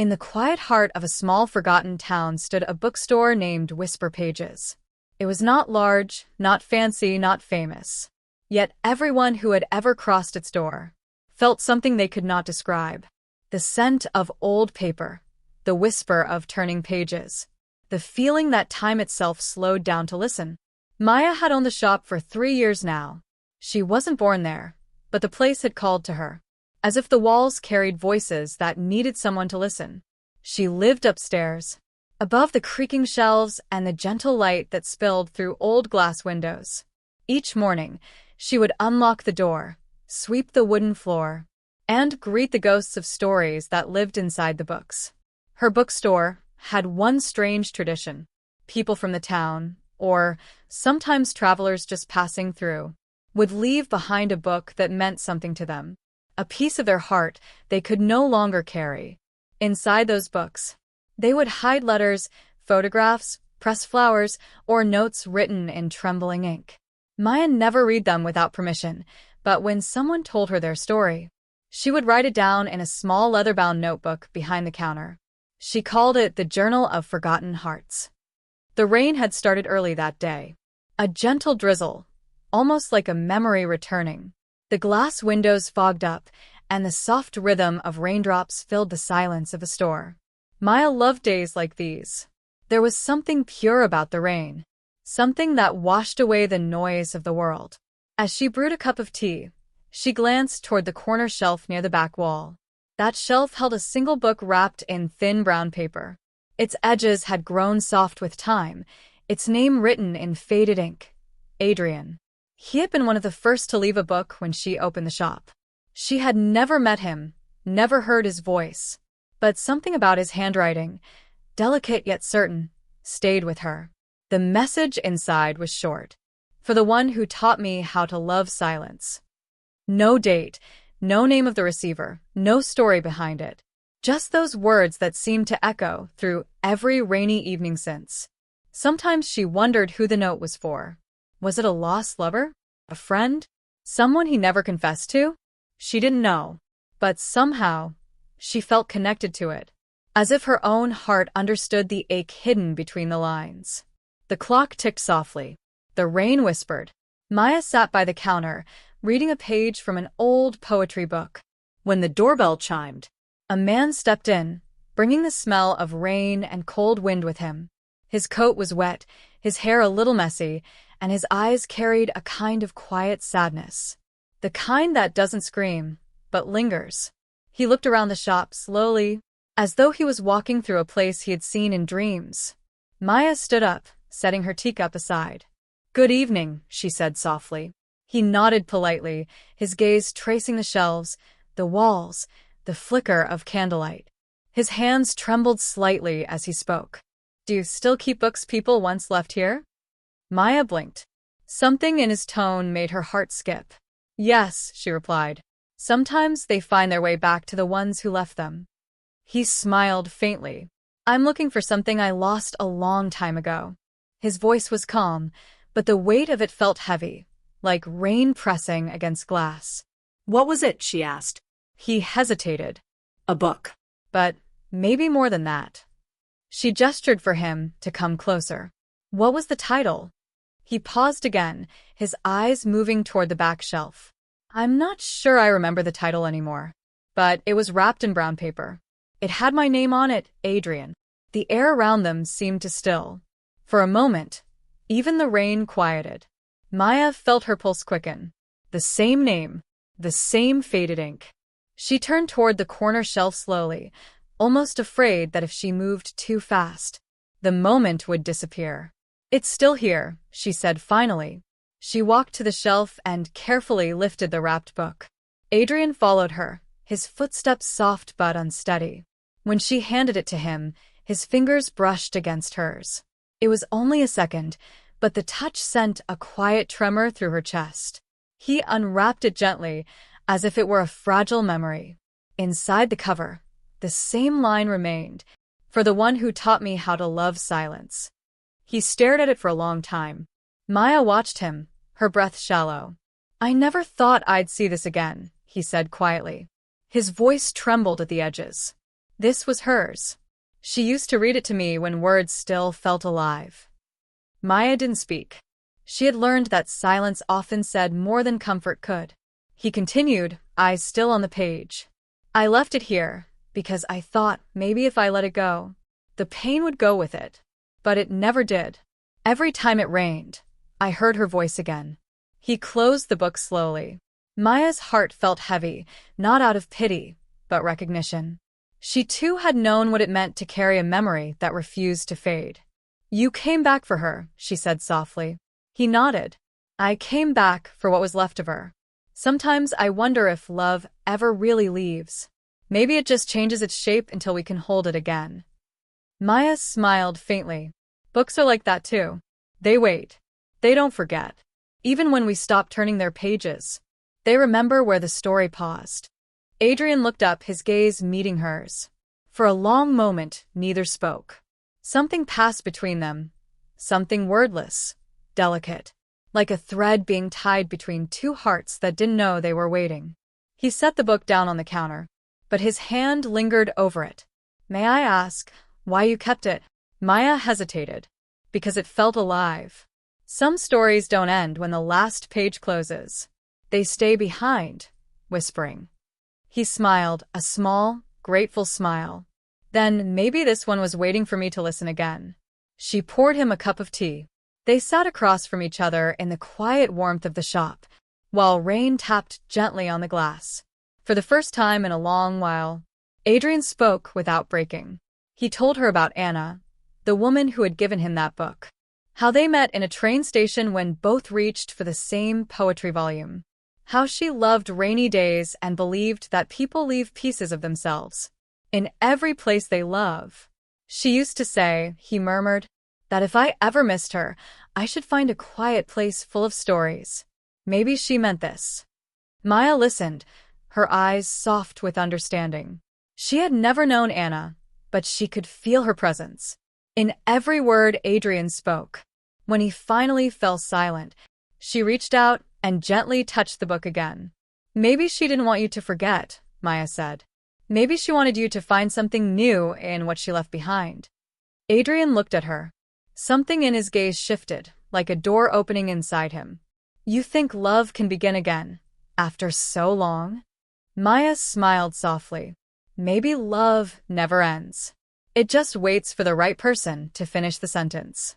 In the quiet heart of a small forgotten town stood a bookstore named Whisper Pages. It was not large, not fancy, not famous. Yet everyone who had ever crossed its door felt something they could not describe. The scent of old paper, the whisper of turning pages, the feeling that time itself slowed down to listen. Maya had owned the shop for 3 years now. She wasn't born there, but the place had called to her, as if the walls carried voices that needed someone to listen. She lived upstairs, above the creaking shelves and the gentle light that spilled through old glass windows. Each morning, she would unlock the door, sweep the wooden floor, and greet the ghosts of stories that lived inside the books. Her bookstore had one strange tradition. People from the town, or sometimes travelers just passing through, would leave behind a book that meant something to them, a piece of their heart they could no longer carry. Inside those books, they would hide letters, photographs, pressed flowers, or notes written in trembling ink. Maya never read them without permission, but when someone told her their story, she would write it down in a small leather-bound notebook behind the counter. She called it the Journal of Forgotten Hearts. The rain had started early that day. A gentle drizzle, almost like a memory returning. The glass windows fogged up, and the soft rhythm of raindrops filled the silence of a store. Maya loved days like these. There was something pure about the rain, something that washed away the noise of the world. As she brewed a cup of tea, she glanced toward the corner shelf near the back wall. That shelf held a single book wrapped in thin brown paper. Its edges had grown soft with time, its name written in faded ink. Adrian. He had been one of the first to leave a book when she opened the shop. She had never met him, never heard his voice, but something about his handwriting, delicate yet certain, stayed with her. The message inside was short. For the one who taught me how to love silence. No date, no name of the receiver, no story behind it. Just those words that seemed to echo through every rainy evening since. Sometimes she wondered who the note was for. Was it a lost lover? A friend? Someone he never confessed to? She didn't know. But somehow, she felt connected to it, as if her own heart understood the ache hidden between the lines. The clock ticked softly. The rain whispered. Maya sat by the counter, reading a page from an old poetry book. When the doorbell chimed, a man stepped in, bringing the smell of rain and cold wind with him. His coat was wet, his hair a little messy, and his eyes carried a kind of quiet sadness. The kind that doesn't scream, but lingers. He looked around the shop slowly, as though he was walking through a place he had seen in dreams. Maya stood up, setting her teacup aside. "Good evening," she said softly. He nodded politely, his gaze tracing the shelves, the walls, the flicker of candlelight. His hands trembled slightly as he spoke. "Do you still keep books people once left here?" Maya blinked. Something in his tone made her heart skip. "Yes," she replied. "Sometimes they find their way back to the ones who left them." He smiled faintly. "I'm looking for something I lost a long time ago." His voice was calm, but the weight of it felt heavy, like rain pressing against glass. "What was it?" she asked. He hesitated. "A book." "But maybe more than that." She gestured for him to come closer. "What was the title?" He paused again, his eyes moving toward the back shelf. "I'm not sure I remember the title anymore, but it was wrapped in brown paper. It had my name on it, Adrian." The air around them seemed to still. For a moment, even the rain quieted. Maya felt her pulse quicken. The same name, the same faded ink. She turned toward the corner shelf slowly, almost afraid that if she moved too fast, the moment would disappear. "It's still here," she said finally. She walked to the shelf and carefully lifted the wrapped book. Adrian followed her, his footsteps soft but unsteady. When she handed it to him, his fingers brushed against hers. It was only a second, but the touch sent a quiet tremor through her chest. He unwrapped it gently, as if it were a fragile memory. Inside the cover, the same line remained, "For the one who taught me how to love silence." He stared at it for a long time. Maya watched him, her breath shallow. "I never thought I'd see this again," he said quietly. His voice trembled at the edges. This was hers. She used to read it to me when words still felt alive. Maya didn't speak. She had learned that silence often said more than comfort could. He continued, eyes still on the page. I left it here because I thought maybe if I let it go, the pain would go with it. But it never did. Every time it rained, I heard her voice again. He closed the book slowly. Maya's heart felt heavy, not out of pity, but recognition. She too had known what it meant to carry a memory that refused to fade. You came back for her, she said softly. He nodded. I came back for what was left of her. Sometimes I wonder if love ever really leaves. Maybe it just changes its shape until we can hold it again. Maya smiled faintly. Books are like that too. They wait. They don't forget. Even when we stop turning their pages, they remember where the story paused. Adrian looked up, his gaze meeting hers. For a long moment, neither spoke. Something passed between them. Something wordless, delicate, like a thread being tied between two hearts that didn't know they were waiting. He set the book down on the counter, but his hand lingered over it. May I ask why you kept it? Maya hesitated. Because it felt alive. Some stories don't end when the last page closes. They stay behind, whispering. He smiled, a small, grateful smile. Then maybe this one was waiting for me to listen again. She poured him a cup of tea. They sat across from each other in the quiet warmth of the shop, while rain tapped gently on the glass. For the first time in a long while, Adrian spoke without breaking. He told her about Anna, the woman who had given him that book. How they met in a train station when both reached for the same poetry volume. How she loved rainy days and believed that people leave pieces of themselves in every place they love. She used to say, he murmured, that if I ever missed her, I should find a quiet place full of stories. Maybe she meant this. Maya listened, her eyes soft with understanding. She had never known Anna, but she could feel her presence in every word Adrian spoke. When he finally fell silent, she reached out and gently touched the book again. Maybe she didn't want you to forget, Maya said. Maybe she wanted you to find something new in what she left behind. Adrian looked at her. Something in his gaze shifted, like a door opening inside him. You think love can begin again, after so long? Maya smiled softly. Maybe love never ends. It just waits for the right person to finish the sentence.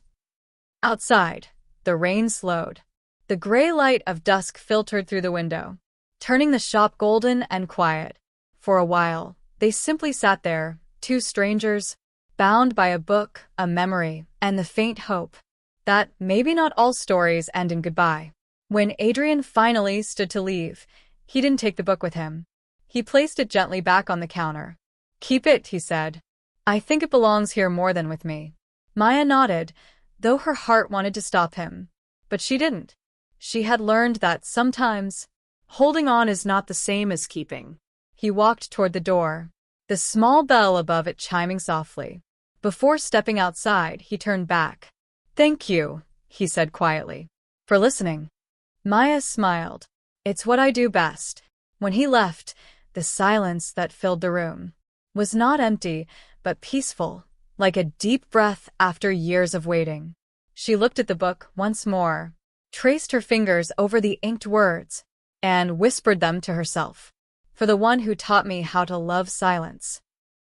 Outside, the rain slowed. The gray light of dusk filtered through the window, turning the shop golden and quiet. For a while, they simply sat there, two strangers, bound by a book, a memory, and the faint hope that maybe not all stories end in goodbye. When Adrian finally stood to leave, he didn't take the book with him. He placed it gently back on the counter. Keep it, he said. I think it belongs here more than with me. Maya nodded, though her heart wanted to stop him. But she didn't. She had learned that sometimes holding on is not the same as keeping. He walked toward the door, the small bell above it chiming softly. Before stepping outside, he turned back. Thank you, he said quietly, for listening. Maya smiled. It's what I do best. When he left, the silence that filled the room was not empty, but peaceful, like a deep breath after years of waiting. She looked at the book once more, traced her fingers over the inked words, and whispered them to herself. For the one who taught me how to love silence.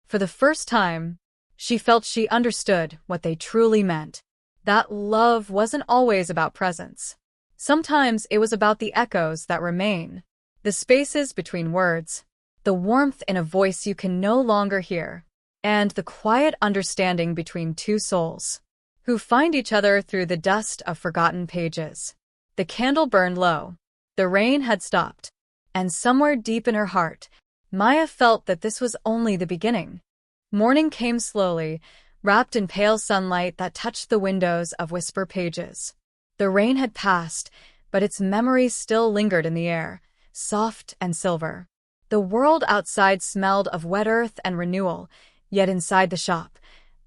For the first time, she felt she understood what they truly meant. That love wasn't always about presence. Sometimes it was about the echoes that remain, the spaces between words, the warmth in a voice you can no longer hear, and the quiet understanding between two souls who find each other through the dust of forgotten pages. The candle burned low. The rain had stopped. And somewhere deep in her heart, Maya felt that this was only the beginning. Morning came slowly, wrapped in pale sunlight that touched the windows of whisper pages. The rain had passed, but its memory still lingered in the air, soft and silver. The world outside smelled of wet earth and renewal, yet inside the shop,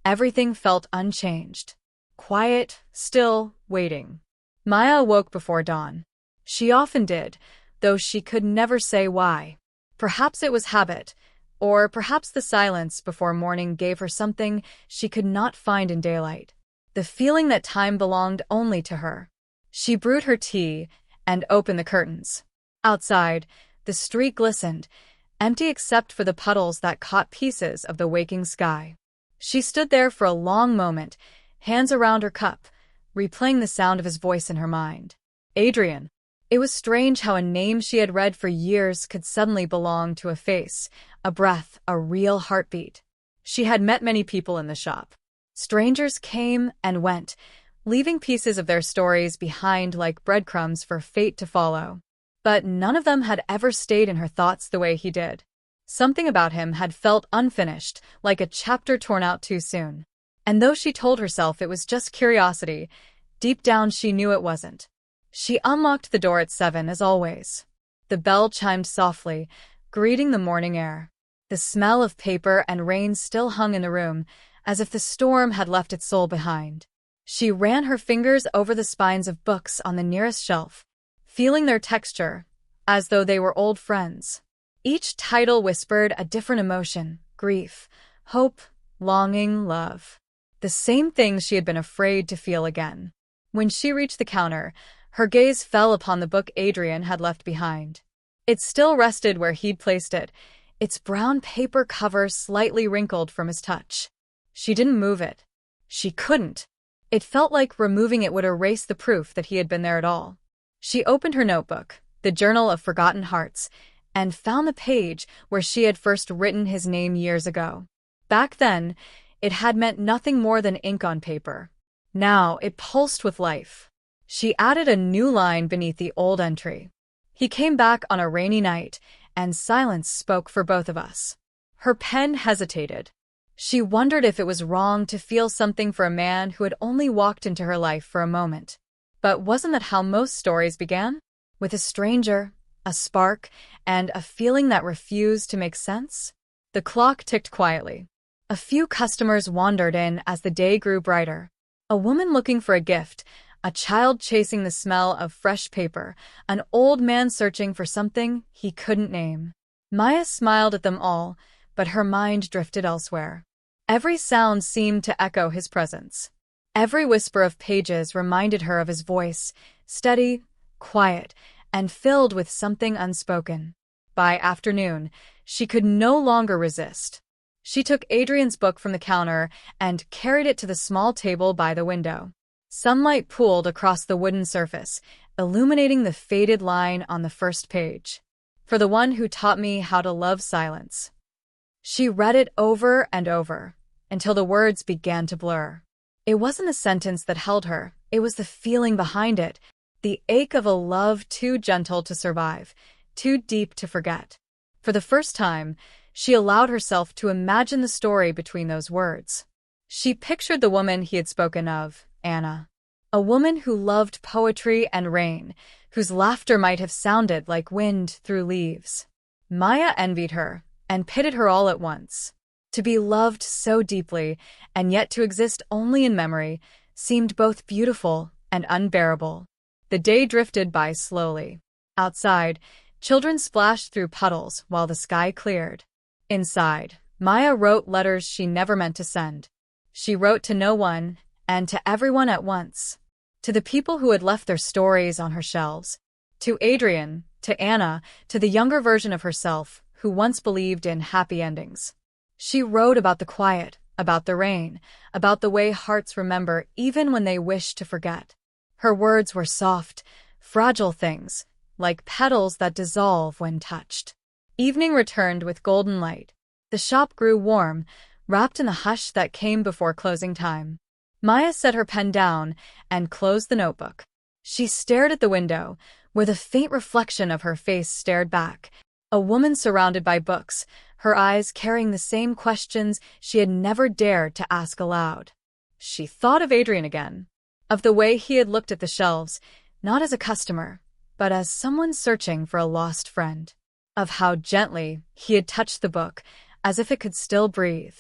everything felt unchanged. Quiet, still, waiting. Maya awoke before dawn. She often did, though she could never say why. Perhaps it was habit, Or perhaps the silence before morning gave her something she could not find in daylight. The feeling that time belonged only to her. She brewed her tea and opened the curtains. Outside, the street glistened, empty except for the puddles that caught pieces of the waking sky. She stood there for a long moment, hands around her cup, replaying the sound of his voice in her mind. Adrian. It was strange how a name she had read for years could suddenly belong to a face, a breath, a real heartbeat. She had met many people in the shop. Strangers came and went, leaving pieces of their stories behind like breadcrumbs for fate to follow. But none of them had ever stayed in her thoughts the way he did. Something about him had felt unfinished, like a chapter torn out too soon. And though she told herself it was just curiosity, deep down she knew it wasn't. She unlocked the door at 7 as always. The bell chimed softly, greeting the morning air. The smell of paper and rain still hung in the room, as if the storm had left its soul behind. She ran her fingers over the spines of books on the nearest shelf, feeling their texture, as though they were old friends. Each title whispered a different emotion: grief, hope, longing, love. The same things she had been afraid to feel again. When she reached the counter, her gaze fell upon the book Adrian had left behind. It still rested where he'd placed it, its brown paper cover slightly wrinkled from his touch. She didn't move it. She couldn't. It felt like removing it would erase the proof that he had been there at all. She opened her notebook, the Journal of Forgotten Hearts, and found the page where she had first written his name years ago. Back then, it had meant nothing more than ink on paper. Now it pulsed with life. She added a new line beneath the old entry. He came back on a rainy night, and silence spoke for both of us. Her pen hesitated. She wondered if it was wrong to feel something for a man who had only walked into her life for a moment. But wasn't that how most stories began? With a stranger, a spark, and a feeling that refused to make sense? The clock ticked quietly. A few customers wandered in as the day grew brighter. A woman looking for a gift, a child chasing the smell of fresh paper, an old man searching for something he couldn't name. Maya smiled at them all, but her mind drifted elsewhere. Every sound seemed to echo his presence. Every whisper of pages reminded her of his voice, steady, quiet, and filled with something unspoken. By afternoon, she could no longer resist. She took Adrian's book from the counter and carried it to the small table by the window. Sunlight pooled across the wooden surface, illuminating the faded line on the first page. For the one who taught me how to love silence. She read it over and over, until the words began to blur. It wasn't the sentence that held her, it was the feeling behind it, the ache of a love too gentle to survive, too deep to forget. For the first time, she allowed herself to imagine the story between those words. She pictured the woman he had spoken of, Anna. A woman who loved poetry and rain, whose laughter might have sounded like wind through leaves. Maya envied her, and pitied her all at once. To be loved so deeply, and yet to exist only in memory, seemed both beautiful and unbearable. The day drifted by slowly. Outside, children splashed through puddles while the sky cleared. Inside, Maya wrote letters she never meant to send. She wrote to no one, and to everyone at once. To the people who had left their stories on her shelves. To Adrian, to Anna, to the younger version of herself, who once believed in happy endings. She wrote about the quiet, about the rain, about the way hearts remember even when they wish to forget. Her words were soft, fragile things, like petals that dissolve when touched. Evening returned with golden light. The shop grew warm, wrapped in the hush that came before closing time. Maya set her pen down and closed the notebook. She stared at the window, where the faint reflection of her face stared back. A woman surrounded by books, her eyes carrying the same questions she had never dared to ask aloud. She thought of Adrian again, of the way he had looked at the shelves, not as a customer, but as someone searching for a lost friend. Of how gently he had touched the book, as if it could still breathe.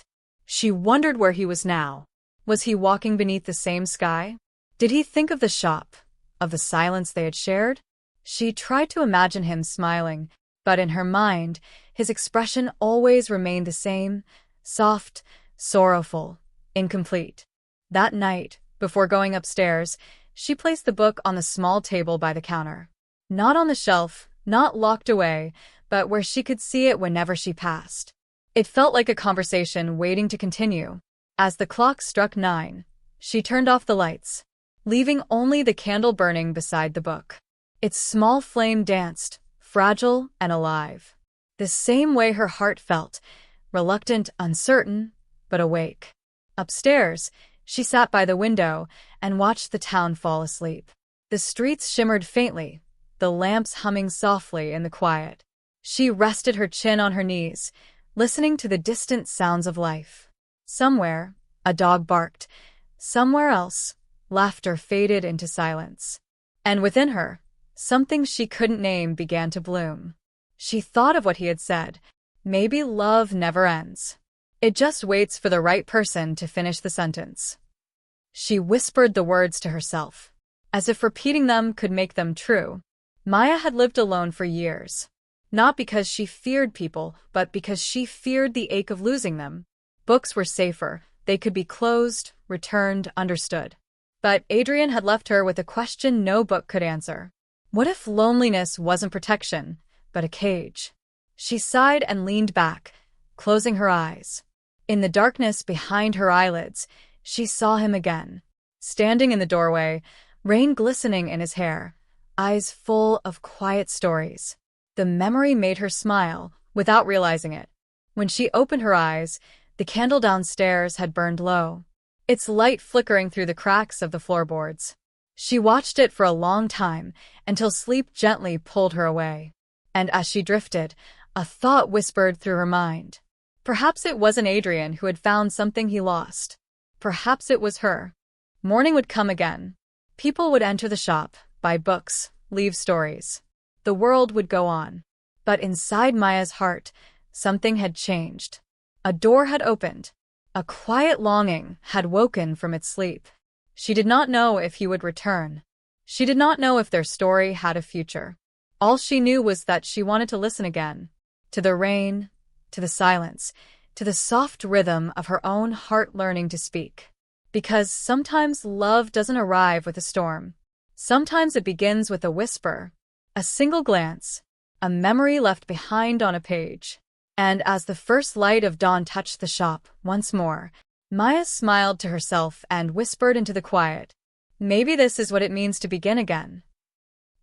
She wondered where he was now. Was he walking beneath the same sky? Did he think of the shop, of the silence they had shared? She tried to imagine him smiling, But in her mind, his expression always remained the same, soft, sorrowful, incomplete. That night, before going upstairs, she placed the book on the small table by the counter. Not on the shelf, not locked away, but where she could see it whenever she passed. It felt like a conversation waiting to continue. As the clock struck 9, she turned off the lights, leaving only the candle burning beside the book. Its small flame danced, fragile and alive, the same way her heart felt, reluctant, uncertain, but awake. Upstairs, she sat by the window and watched the town fall asleep. The streets shimmered faintly, the lamps humming softly in the quiet. She rested her chin on her knees, listening to the distant sounds of life. Somewhere, a dog barked. Somewhere else, laughter faded into silence. And within her, something she couldn't name began to bloom. She thought of what he had said. Maybe love never ends. It just waits for the right person to finish the sentence. She whispered the words to herself, as if repeating them could make them true. Maya had lived alone for years. Not because she feared people, but because she feared the ache of losing them. Books were safer. They could be closed, returned, understood. But Adrian had left her with a question no book could answer. What if loneliness wasn't protection, but a cage? She sighed and leaned back, closing her eyes. In the darkness behind her eyelids, she saw him again. Standing in the doorway, rain glistening in his hair, eyes full of quiet stories. The memory made her smile, without realizing it. When she opened her eyes, the candle downstairs had burned low, its light flickering through the cracks of the floorboards. She watched it for a long time, until sleep gently pulled her away. And as she drifted, a thought whispered through her mind. Perhaps it wasn't Adrian who had found something he lost. Perhaps it was her. Morning would come again. People would enter the shop, buy books, leave stories. The world would go on. But inside Maya's heart, something had changed. A door had opened. A quiet longing had woken from its sleep. She did not know if he would return. She did not know if their story had a future. All she knew was that she wanted to listen again. To the rain, to the silence, to the soft rhythm of her own heart learning to speak. Because sometimes love doesn't arrive with a storm. Sometimes it begins with a whisper, a single glance, a memory left behind on a page. And as the first light of dawn touched the shop once more, Maya smiled to herself and whispered into the quiet, "Maybe this is what it means to begin again."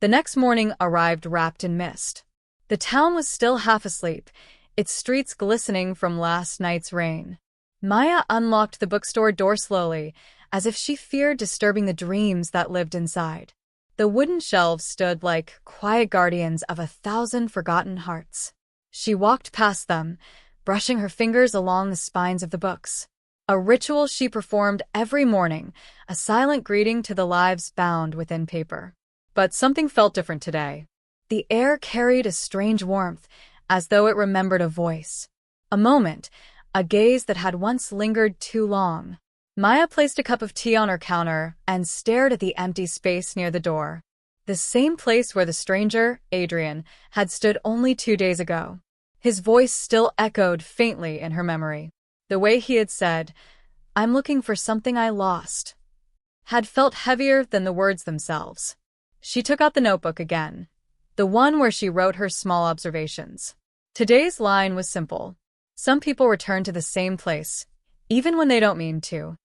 The next morning arrived wrapped in mist. The town was still half asleep, its streets glistening from last night's rain. Maya unlocked the bookstore door slowly, as if she feared disturbing the dreams that lived inside. The wooden shelves stood like quiet guardians of 1,000 forgotten hearts. She walked past them, brushing her fingers along the spines of the books. A ritual she performed every morning, a silent greeting to the lives bound within paper. But something felt different today. The air carried a strange warmth, as though it remembered a voice. A moment, a gaze that had once lingered too long. Maya placed a cup of tea on her counter and stared at the empty space near the door. The same place where the stranger, Adrian, had stood only 2 days ago. His voice still echoed faintly in her memory. The way he had said, "I'm looking for something I lost," had felt heavier than the words themselves. She took out the notebook again, the one where she wrote her small observations. Today's line was simple. Some people return to the same place, even when they don't mean to.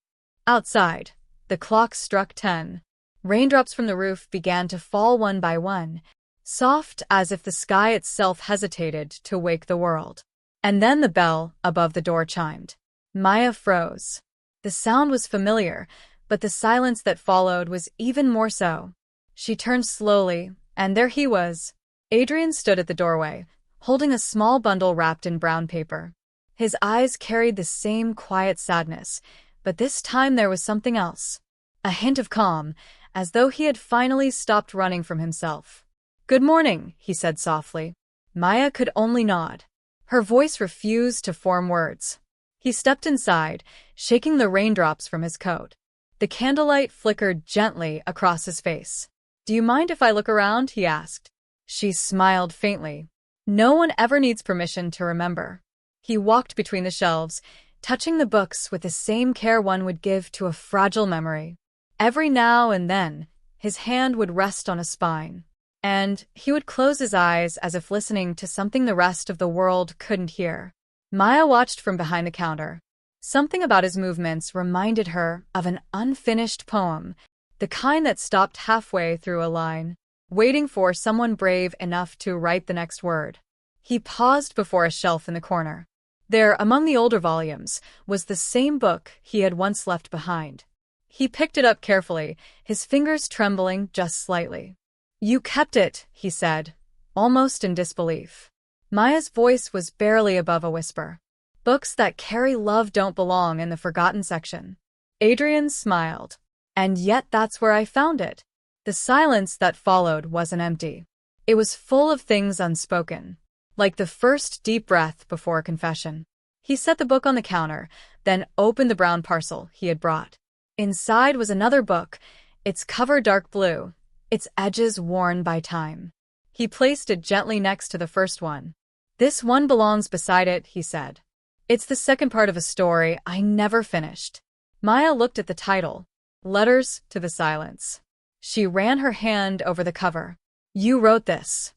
Outside, the clock struck 10. Raindrops from the roof began to fall one by one, soft as if the sky itself hesitated to wake the world. And then the bell above the door chimed. Maya froze. The sound was familiar, but the silence that followed was even more so. She turned slowly, and there he was. Adrian stood at the doorway, holding a small bundle wrapped in brown paper. His eyes carried the same quiet sadness, but this time there was something else. A hint of calm, as though he had finally stopped running from himself. "Good morning," he said softly. Maya could only nod. Her voice refused to form words. He stepped inside, shaking the raindrops from his coat. The candlelight flickered gently across his face. "Do you mind if I look around?" he asked. She smiled faintly. No one ever needs permission to remember. He walked between the shelves, touching the books with the same care one would give to a fragile memory. Every now and then, his hand would rest on a spine, and he would close his eyes as if listening to something the rest of the world couldn't hear. Maya watched from behind the counter. Something about his movements reminded her of an unfinished poem, the kind that stopped halfway through a line, waiting for someone brave enough to write the next word. He paused before a shelf in the corner. There, among the older volumes, was the same book he had once left behind. He picked it up carefully, his fingers trembling just slightly. "You kept it," he said, almost in disbelief. Maya's voice was barely above a whisper. "Books that carry love don't belong in the forgotten section." Adrian smiled. "And yet that's where I found it." The silence that followed wasn't empty. It was full of things unspoken, like the first deep breath before a confession. He set the book on the counter, then opened the brown parcel he had brought. Inside was another book, its cover dark blue, its edges worn by time. He placed it gently next to the first one. "This one belongs beside it," he said. "It's the second part of a story I never finished." Maya looked at the title, Letters to the Silence. She ran her hand over the cover. "You wrote this?"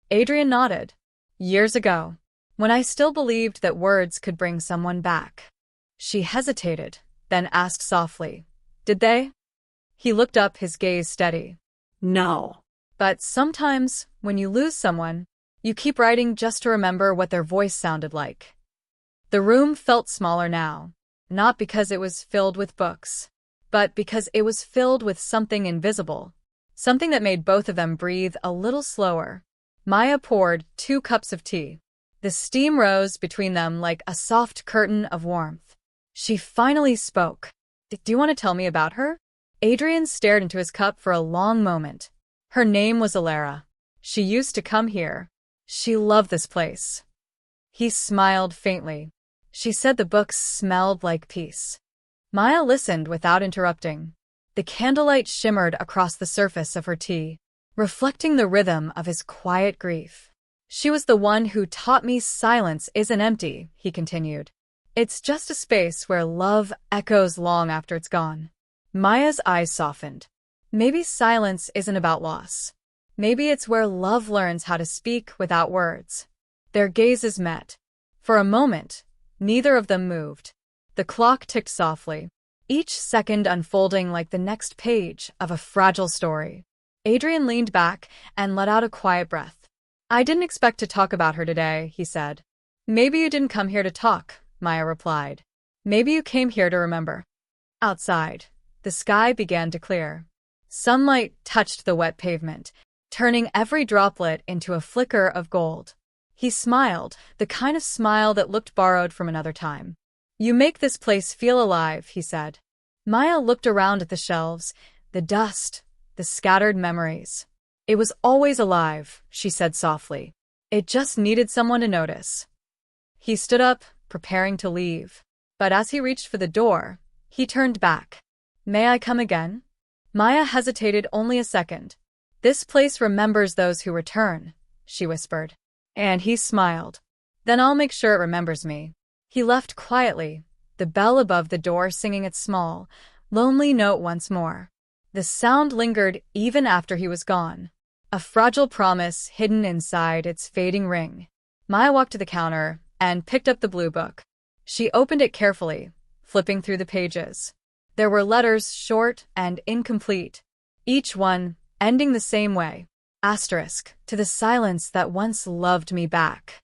Adrian nodded. "Years ago, when I still believed that words could bring someone back." She hesitated, then asked softly, "Did they?" He looked up, his gaze steady. No. "But sometimes, when you lose someone, you keep writing just to remember what their voice sounded like." The room felt smaller now, not because it was filled with books, but because it was filled with something invisible, something that made both of them breathe a little slower. Maya poured 2 cups of tea. The steam rose between them like a soft curtain of warmth. She finally spoke. "Do you want to tell me about her?" Adrian stared into his cup for a long moment. "Her name was Alara. She used to come here. She loved this place." He smiled faintly. "She said the books smelled like peace." Maya listened without interrupting. The candlelight shimmered across the surface of her tea, reflecting the rhythm of his quiet grief. "She was the one who taught me silence isn't empty," he continued. "It's just a space where love echoes long after it's gone." Maya's eyes softened. Maybe silence isn't about loss. Maybe it's where love learns how to speak without words. Their gazes met. For a moment, neither of them moved. The clock ticked softly, each second unfolding like the next page of a fragile story. Adrian leaned back and let out a quiet breath. "I didn't expect to talk about her today," he said. "Maybe you didn't come here to talk," Maya replied. "Maybe you came here to remember." Outside, the sky began to clear. Sunlight touched the wet pavement, turning every droplet into a flicker of gold. He smiled, the kind of smile that looked borrowed from another time. "You make this place feel alive," he said. Maya looked around at the shelves, the dust, the scattered memories. "It was always alive," she said softly. "It just needed someone to notice." He stood up, preparing to leave. But as he reached for the door, he turned back. "May I come again?" Maya hesitated only a second. "This place remembers those who return," she whispered. And he smiled. "Then I'll make sure it remembers me." He left quietly, the bell above the door singing its small, lonely note once more. The sound lingered even after he was gone, a fragile promise hidden inside its fading ring. Maya walked to the counter and picked up the blue book. She opened it carefully, flipping through the pages. There were letters, short and incomplete, each one ending the same way. Asterisk, "To the silence that once loved me back."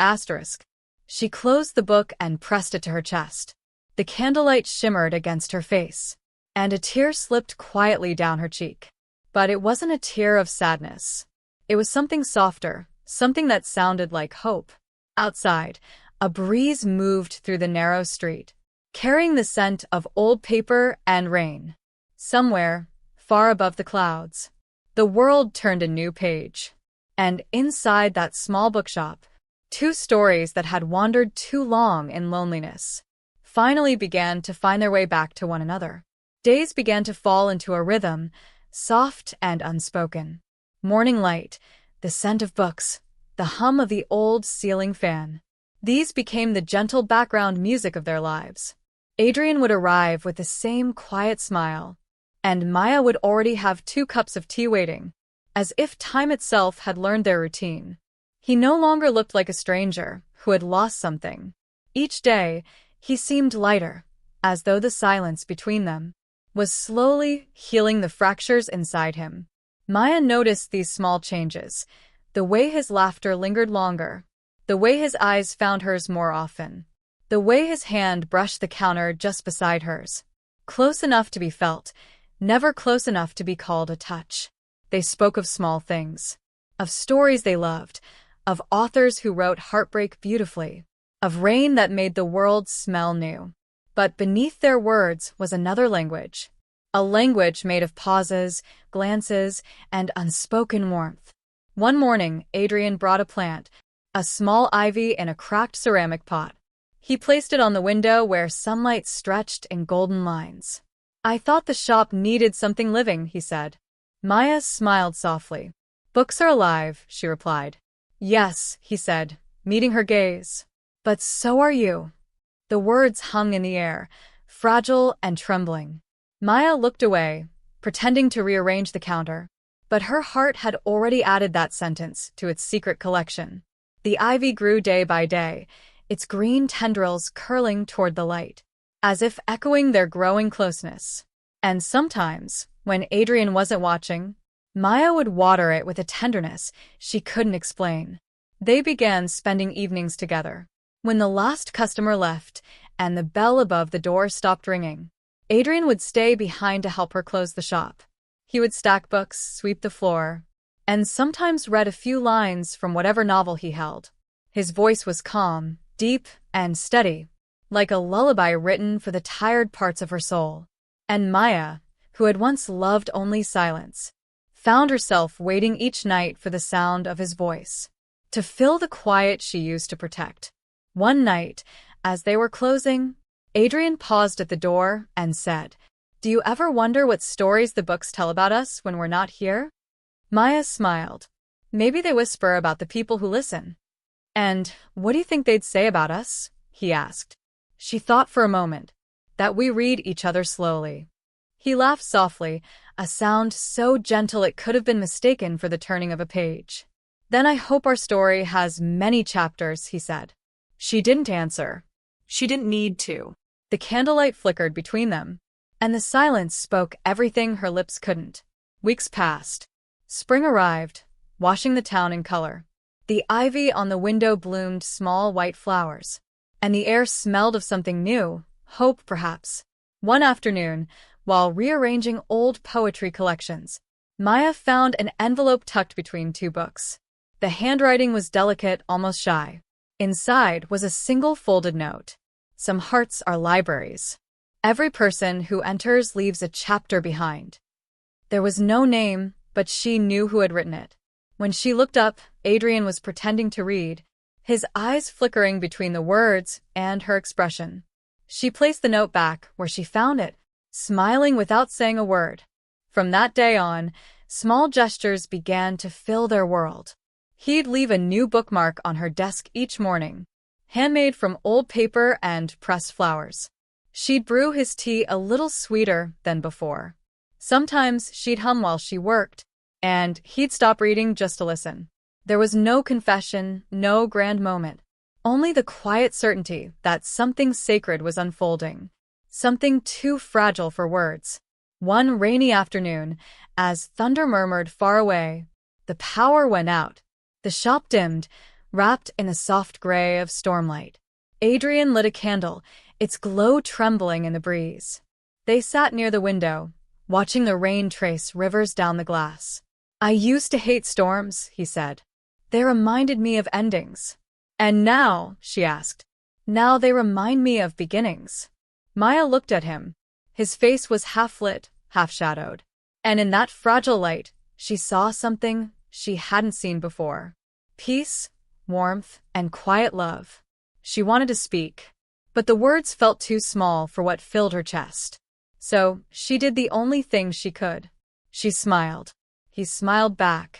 Asterisk. She closed the book and pressed it to her chest. The candlelight shimmered against her face, and a tear slipped quietly down her cheek. But it wasn't a tear of sadness. It was something softer, something that sounded like hope. Outside, a breeze moved through the narrow street, carrying the scent of old paper and rain. Somewhere, far above the clouds, the world turned a new page. And inside that small bookshop, 2 stories that had wandered too long in loneliness finally began to find their way back to one another. Days began to fall into a rhythm, soft and unspoken. Morning light, the scent of books, the hum of the old ceiling fan. These became the gentle background music of their lives. Adrian would arrive with the same quiet smile, and Maya would already have 2 cups of tea waiting, as if time itself had learned their routine. He no longer looked like a stranger who had lost something. Each day, he seemed lighter, as though the silence between them was slowly healing the fractures inside him. Maya noticed these small changes, the way his laughter lingered longer, the way his eyes found hers more often, the way his hand brushed the counter just beside hers. Close enough to be felt, never close enough to be called a touch. They spoke of small things, of stories they loved, of authors who wrote heartbreak beautifully, of rain that made the world smell new. But beneath their words was another language, a language made of pauses, glances, and unspoken warmth. One morning, Adrian brought a plant, a small ivy in a cracked ceramic pot. He placed it on the window where sunlight stretched in golden lines. "I thought the shop needed something living," he said. Maya smiled softly. "Books are alive," she replied. "Yes," he said, meeting her gaze. "But so are you." The words hung in the air, fragile and trembling. Maya looked away, pretending to rearrange the counter. But her heart had already added that sentence to its secret collection. The ivy grew day by day, its green tendrils curling toward the light, as if echoing their growing closeness. And sometimes, when Adrian wasn't watching, Maya would water it with a tenderness she couldn't explain. They began spending evenings together. When the last customer left and the bell above the door stopped ringing, Adrian would stay behind to help her close the shop. He would stack books, sweep the floor, and sometimes read a few lines from whatever novel he held. His voice was calm, deep, and steady, like a lullaby written for the tired parts of her soul. And Maya, who had once loved only silence, found herself waiting each night for the sound of his voice, to fill the quiet she used to protect. One night, as they were closing, Adrian paused at the door and said, "Do you ever wonder what stories the books tell about us when we're not here?" Maya smiled. "Maybe they whisper about the people who listen." "And what do you think they'd say about us?" he asked. She thought for a moment. "That we read each other slowly." He laughed softly, a sound so gentle it could have been mistaken for the turning of a page. "Then I hope our story has many chapters," he said. She didn't answer. She didn't need to. The candlelight flickered between them, and the silence spoke everything her lips couldn't. Weeks passed. Spring arrived, washing the town in color. The ivy on the window bloomed small white flowers, and the air smelled of something new, hope perhaps. One afternoon, while rearranging old poetry collections, Maya found an envelope tucked between 2 books. The handwriting was delicate, almost shy. Inside was a single folded note. "Some hearts are libraries. Every person who enters leaves a chapter behind." There was no name, but she knew who had written it. When she looked up, Adrian was pretending to read, his eyes flickering between the words and her expression. She placed the note back where she found it, smiling without saying a word. From that day on, small gestures began to fill their world. He'd leave a new bookmark on her desk each morning, handmade from old paper and pressed flowers. She'd brew his tea a little sweeter than before. Sometimes she'd hum while she worked, and he'd stop reading just to listen. There was no confession, no grand moment, only the quiet certainty that something sacred was unfolding, something too fragile for words. One rainy afternoon, as thunder murmured far away, the power went out. The shop dimmed, wrapped in a soft gray of stormlight. Adrian lit a candle, its glow trembling in the breeze. They sat near the window, watching the rain trace rivers down the glass. "I used to hate storms," he said. "They reminded me of endings." "And now?" she asked. "Now they remind me of beginnings." Maya looked at him. His face was half lit, half shadowed. And in that fragile light, she saw something she hadn't seen before. Peace, warmth, and quiet love. She wanted to speak, but the words felt too small for what filled her chest. So she did the only thing she could. She smiled. He smiled back.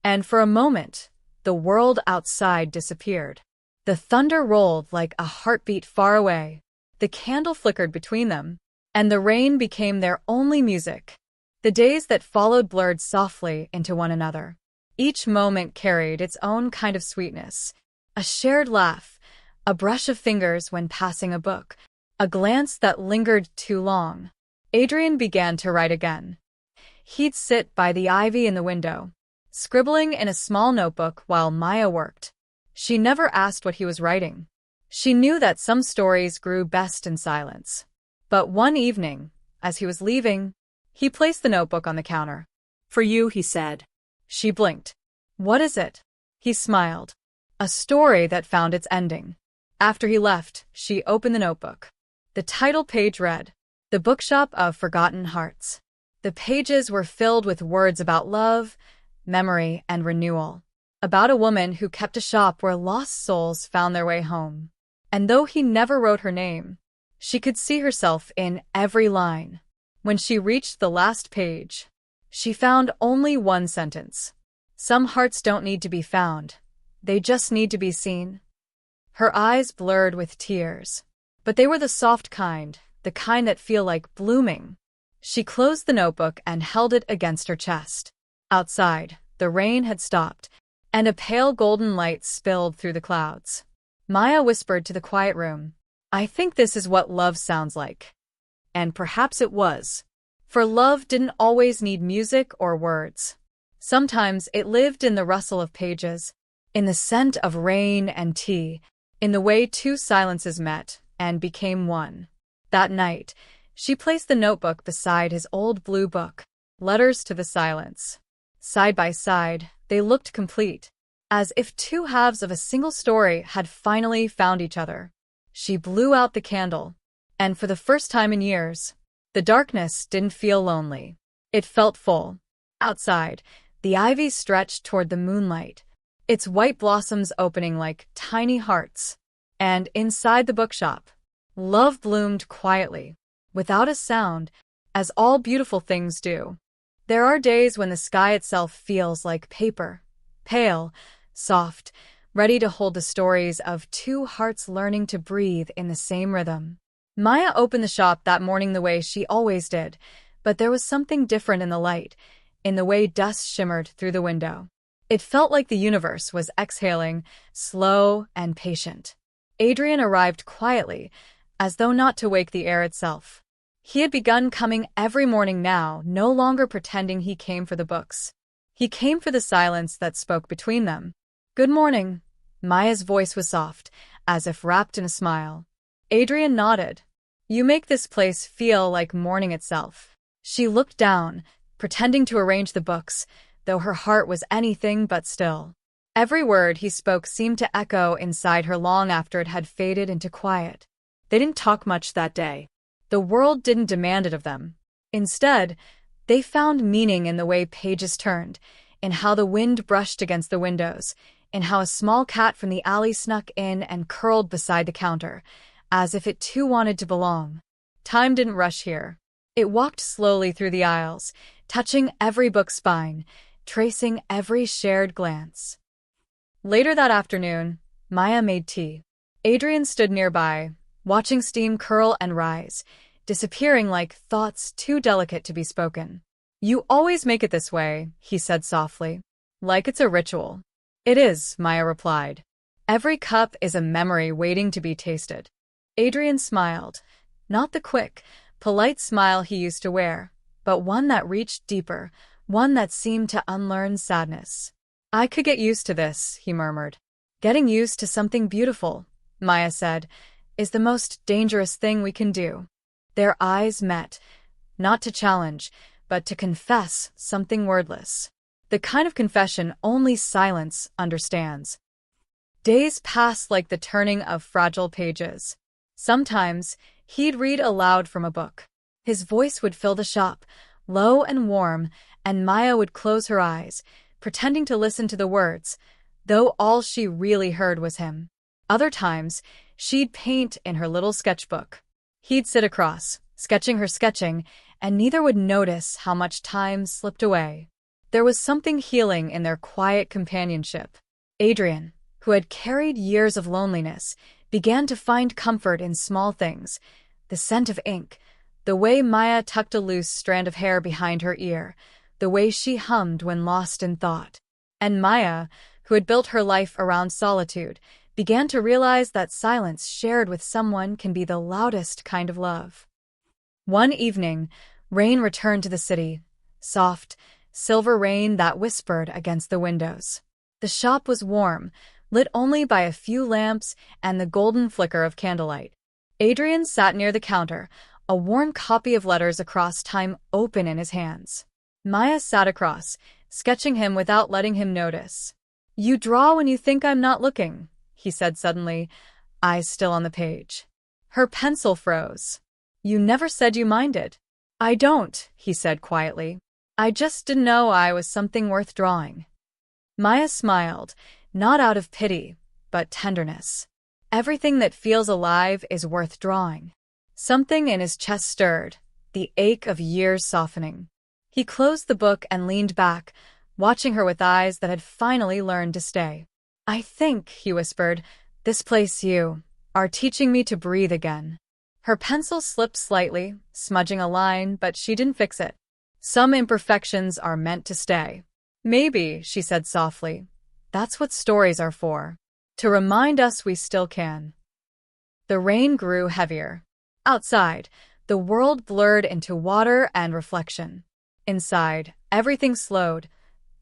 And for a moment, the world outside disappeared. The thunder rolled like a heartbeat far away. The candle flickered between them, and the rain became their only music. The days that followed blurred softly into one another. Each moment carried its own kind of sweetness. A shared laugh, a brush of fingers when passing a book, a glance that lingered too long. Adrian began to write again. He'd sit by the ivy in the window, scribbling in a small notebook while Maya worked. She never asked what he was writing. She knew that some stories grew best in silence. But one evening, as he was leaving, he placed the notebook on the counter. For you, he said. She blinked. What is it? He smiled. A story that found its ending. After he left, she opened the notebook. The title page read, The Bookshop of Forgotten Hearts. The pages were filled with words about love, memory, and renewal. About a woman who kept a shop where lost souls found their way home. And though he never wrote her name, she could see herself in every line. When she reached the last page, she found only one sentence. Some hearts don't need to be found. They just need to be seen. Her eyes blurred with tears. But they were the soft kind, the kind that feel like blooming. She closed the notebook and held it against her chest. Outside, the rain had stopped, and a pale golden light spilled through the clouds. Maya whispered to the quiet room, I think this is what love sounds like. And perhaps it was. For love didn't always need music or words. Sometimes it lived in the rustle of pages, in the scent of rain and tea, in the way two silences met and became one. That night, she placed the notebook beside his old blue book, Letters to the Silence. Side by side, they looked complete, as if two halves of a single story had finally found each other. She blew out the candle, and for the first time in years, the darkness didn't feel lonely. It felt full. Outside, the ivy stretched toward the moonlight, its white blossoms opening like tiny hearts. And inside the bookshop, love bloomed quietly, without a sound, as all beautiful things do. There are days when the sky itself feels like paper, pale, soft, ready to hold the stories of two hearts learning to breathe in the same rhythm. Maya opened the shop that morning the way she always did, but there was something different in the light, in the way dust shimmered through the window. It felt like the universe was exhaling, slow and patient. Adrian arrived quietly, as though not to wake the air itself. He had begun coming every morning now, no longer pretending he came for the books. He came for the silence that spoke between them. Good morning. Maya's voice was soft, as if wrapped in a smile. Adrian nodded. You make this place feel like morning itself. She looked down, pretending to arrange the books, though her heart was anything but still. Every word he spoke seemed to echo inside her long after it had faded into quiet. They didn't talk much that day. The world didn't demand it of them. Instead, they found meaning in the way pages turned, in how the wind brushed against the windows, in how a small cat from the alley snuck in and curled beside the counter, as if it too wanted to belong. Time didn't rush here. It walked slowly through the aisles, touching every book spine, tracing every shared glance. Later that afternoon, Maya made tea. Adrian stood nearby, watching steam curl and rise, disappearing like thoughts too delicate to be spoken. You always make it this way, he said softly. Like it's a ritual. It is, Maya replied. Every cup is a memory waiting to be tasted. Adrian smiled, not the quick, polite smile he used to wear, but one that reached deeper, one that seemed to unlearn sadness. I could get used to this, he murmured. Getting used to something beautiful, Maya said, is the most dangerous thing we can do. Their eyes met, not to challenge, but to confess something wordless. The kind of confession only silence understands. Days passed like the turning of fragile pages. Sometimes, he'd read aloud from a book. His voice would fill the shop, low and warm, and Maya would close her eyes, pretending to listen to the words, though all she really heard was him. Other times, she'd paint in her little sketchbook. He'd sit across, sketching her sketching, and neither would notice how much time slipped away. There was something healing in their quiet companionship. Adrian, who had carried years of loneliness, began to find comfort in small things: the scent of ink, the way Maya tucked a loose strand of hair behind her ear, the way she hummed when lost in thought. And Maya, who had built her life around solitude, began to realize that silence shared with someone can be the loudest kind of love. One evening, rain returned to the city, soft, silver rain that whispered against the windows. The shop was warm, lit only by a few lamps and the golden flicker of candlelight. Adrian sat near the counter, a worn copy of Letters Across Time open in his hands. Maya sat across, sketching him without letting him notice. "You draw when you think I'm not looking," he said suddenly, eyes still on the page. Her pencil froze. "You never said you minded." "I don't," he said quietly. "I just didn't know I was something worth drawing." Maya smiled, not out of pity, but tenderness. Everything that feels alive is worth drawing. Something in his chest stirred, the ache of years softening. He closed the book and leaned back, watching her with eyes that had finally learned to stay. "I think," he whispered, "this place you are teaching me to breathe again." Her pencil slipped slightly, smudging a line, but she didn't fix it. "Some imperfections are meant to stay." "Maybe," she said softly. "That's what stories are for. To remind us we still can." The rain grew heavier. Outside, the world blurred into water and reflection. Inside, everything slowed.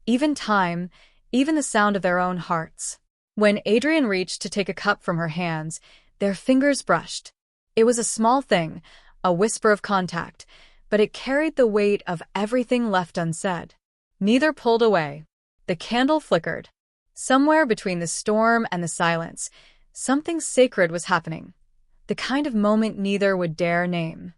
Even time, even the sound of their own hearts. When Adrian reached to take a cup from her hands, their fingers brushed. It was a small thing, a whisper of contact, but it carried the weight of everything left unsaid. Neither pulled away. The candle flickered. Somewhere between the storm and the silence, something sacred was happening, the kind of moment neither would dare name.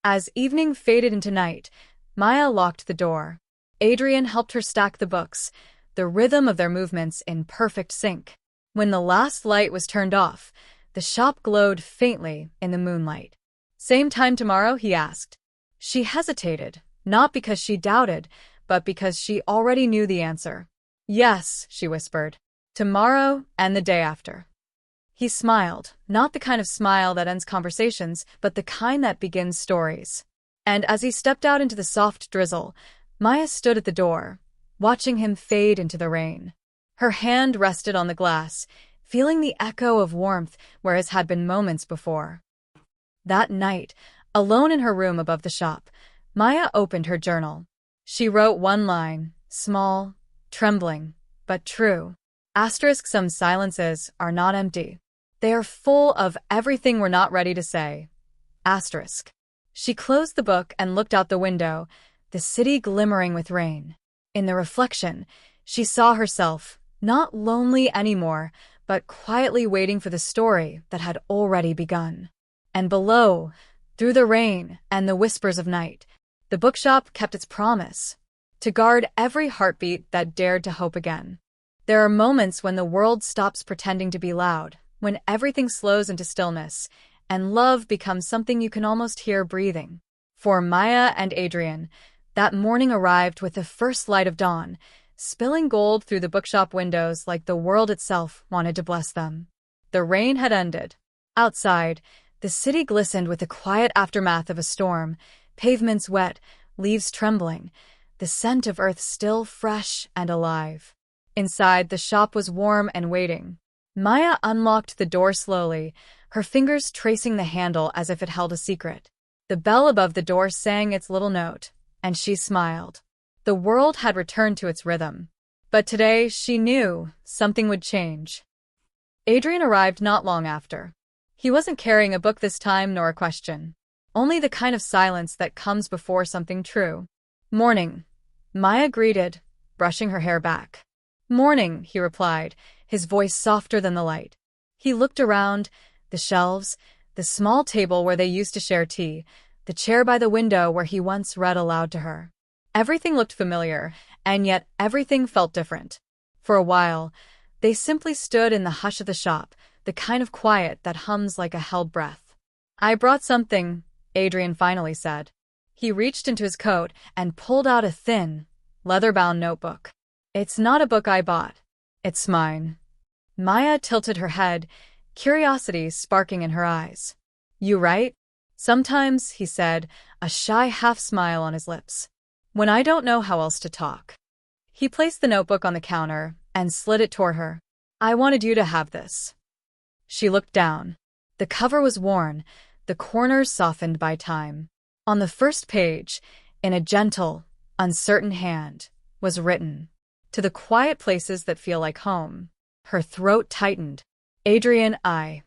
As evening faded into night, Maya locked the door. Adrian helped her stack the books, the rhythm of their movements in perfect sync. When the last light was turned off, the shop glowed faintly in the moonlight. "Same time tomorrow?" he asked. She hesitated, not because she doubted, but because she already knew the answer. "Yes," she whispered. "Tomorrow and the day after." He smiled, not the kind of smile that ends conversations, but the kind that begins stories. And as he stepped out into the soft drizzle, Maya stood at the door, watching him fade into the rain. Her hand rested on the glass, feeling the echo of warmth where his had been moments before. That night, alone in her room above the shop, Maya opened her journal. She wrote one line, small, trembling, but true. Some silences are not empty. They are full of everything we're not ready to say. Asterisk. She closed the book and looked out the window, the city glimmering with rain. In the reflection, she saw herself, not lonely anymore, but quietly waiting for the story that had already begun. And below, through the rain and the whispers of night, the bookshop kept its promise, to guard every heartbeat that dared to hope again. There are moments when the world stops pretending to be loud, when everything slows into stillness, and love becomes something you can almost hear breathing. For Maya and Adrian, that morning arrived with the first light of dawn, spilling gold through the bookshop windows like the world itself wanted to bless them. The rain had ended. Outside, the city glistened with the quiet aftermath of a storm, pavements wet, leaves trembling, the scent of earth still fresh and alive. Inside, the shop was warm and waiting. Maya unlocked the door slowly, her fingers tracing the handle as if it held a secret. The bell above the door sang its little note, and she smiled. The world had returned to its rhythm. But today, she knew something would change. Adrian arrived not long after. He wasn't carrying a book this time nor a question. Only the kind of silence that comes before something true. "Morning," Maya greeted, brushing her hair back. "Morning," he replied, his voice softer than the light. He looked around, the shelves, the small table where they used to share tea, the chair by the window where he once read aloud to her. Everything looked familiar, and yet everything felt different. For a while, they simply stood in the hush of the shop, the kind of quiet that hums like a held breath. "I brought something," Adrian finally said. He reached into his coat and pulled out a thin, leather-bound notebook. "It's not a book I bought. It's mine. Maya tilted her head, curiosity sparking in her eyes. You write? Sometimes, he said, a shy half-smile on his lips. When I don't know how else to talk. He placed the notebook on the counter and slid it toward her. I wanted you to have this. She looked down. The cover was worn, the corners softened by time. On the first page, in a gentle, uncertain hand, was written, "To the quiet places that feel like home." Her throat tightened. Adrian, I.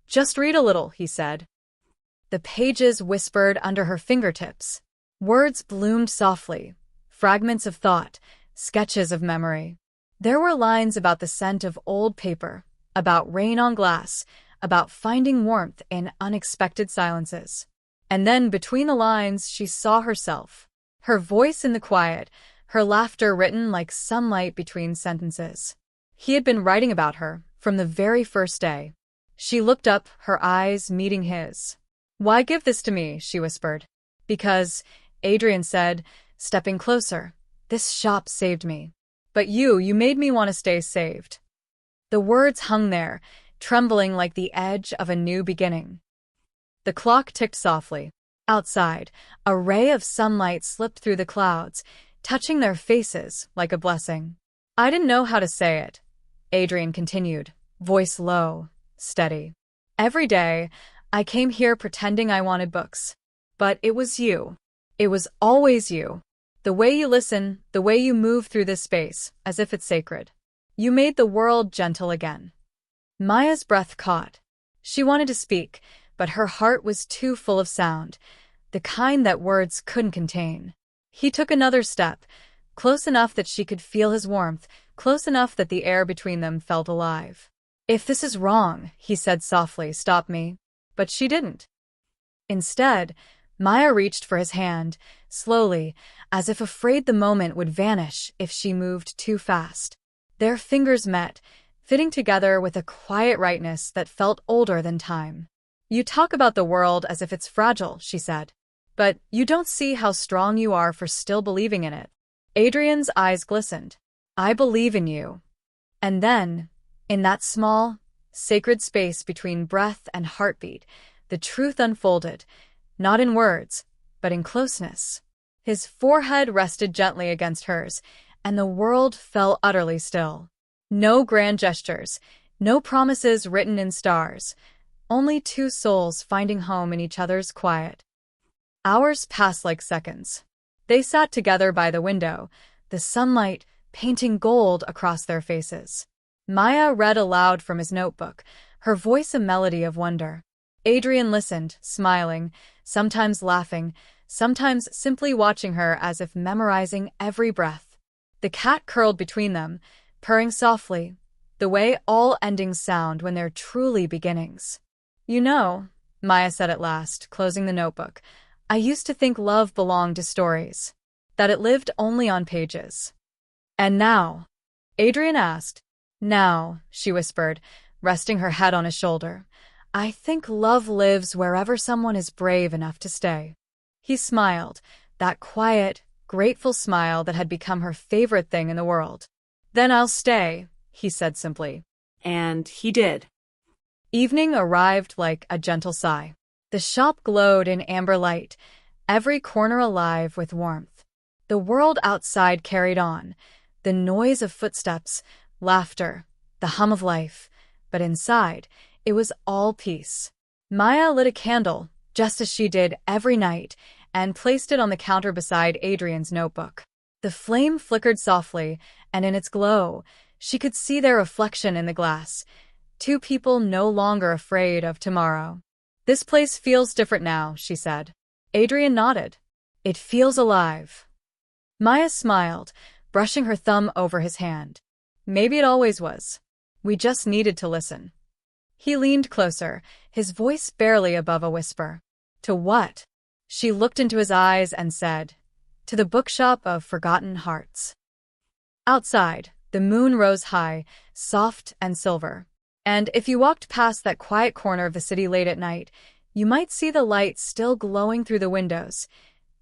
Just read a little, he said. The pages whispered under her fingertips. Words bloomed softly, fragments of thought, sketches of memory. There were lines about the scent of old paper, about rain on glass, about finding warmth in unexpected silences. And then, between the lines, she saw herself. Her voice in the quiet, her laughter written like sunlight between sentences. He had been writing about her from the very first day. She looked up, her eyes meeting his. Why give this to me? She whispered. Because, Adrian said, stepping closer, this shop saved me. But you made me want to stay saved. The words hung there, trembling like the edge of a new beginning. The clock ticked softly. Outside, a ray of sunlight slipped through the clouds, touching their faces like a blessing. I didn't know how to say it, Adrian continued, voice low, steady. Every day, I came here pretending I wanted books. But it was you. It was always you. The way you listen, the way you move through this space, as if it's sacred. You made the world gentle again. Maya's breath caught. She wanted to speak, but her heart was too full of sound, the kind that words couldn't contain. He took another step, close enough that she could feel his warmth, close enough that the air between them felt alive. If this is wrong, he said softly, stop me. But she didn't. Instead, Maya reached for his hand, slowly, as if afraid the moment would vanish if she moved too fast. Their fingers met, fitting together with a quiet rightness that felt older than time. You talk about the world as if it's fragile, she said. But you don't see how strong you are for still believing in it. Adrian's eyes glistened. I believe in you. And then, in that small, sacred space between breath and heartbeat, the truth unfolded, not in words, but in closeness. His forehead rested gently against hers, and the world fell utterly still. No grand gestures, no promises written in stars, only two souls finding home in each other's quiet. Hours passed like seconds. They sat together by the window, the sunlight painting gold across their faces. Maya read aloud from his notebook, her voice a melody of wonder. Adrian listened, smiling, sometimes laughing, sometimes simply watching her as if memorizing every breath. The cat curled between them, purring softly, the way all endings sound when they're truly beginnings. You know, Maya said at last, closing the notebook, I used to think love belonged to stories, that it lived only on pages. And now? Adrian asked. Now, she whispered, resting her head on his shoulder, I think love lives wherever someone is brave enough to stay. He smiled, that quiet, grateful smile that had become her favorite thing in the world. Then I'll stay, he said simply. And he did. Evening arrived like a gentle sigh. The shop glowed in amber light, every corner alive with warmth. The world outside carried on, the noise of footsteps, laughter, the hum of life, but inside, it was all peace. Maya lit a candle, just as she did every night, and placed it on the counter beside Adrian's notebook. The flame flickered softly, and in its glow, she could see their reflection in the glass, two people no longer afraid of tomorrow. This place feels different now, she said. Adrian nodded. It feels alive. Maya smiled, brushing her thumb over his hand. Maybe it always was. We just needed to listen. He leaned closer, his voice barely above a whisper. To what? She looked into his eyes and said, To the Bookshop of Forgotten Hearts. Outside, the moon rose high, soft and silver. And if you walked past that quiet corner of the city late at night, you might see the light still glowing through the windows.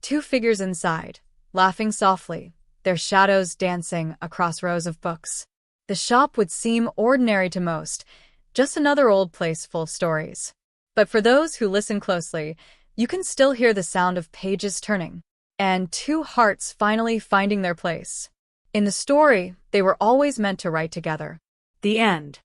Two figures inside, laughing softly, their shadows dancing across rows of books. The shop would seem ordinary to most, just another old place full of stories. But for those who listen closely, you can still hear the sound of pages turning, and two hearts finally finding their place. In the story, they were always meant to write together. The end.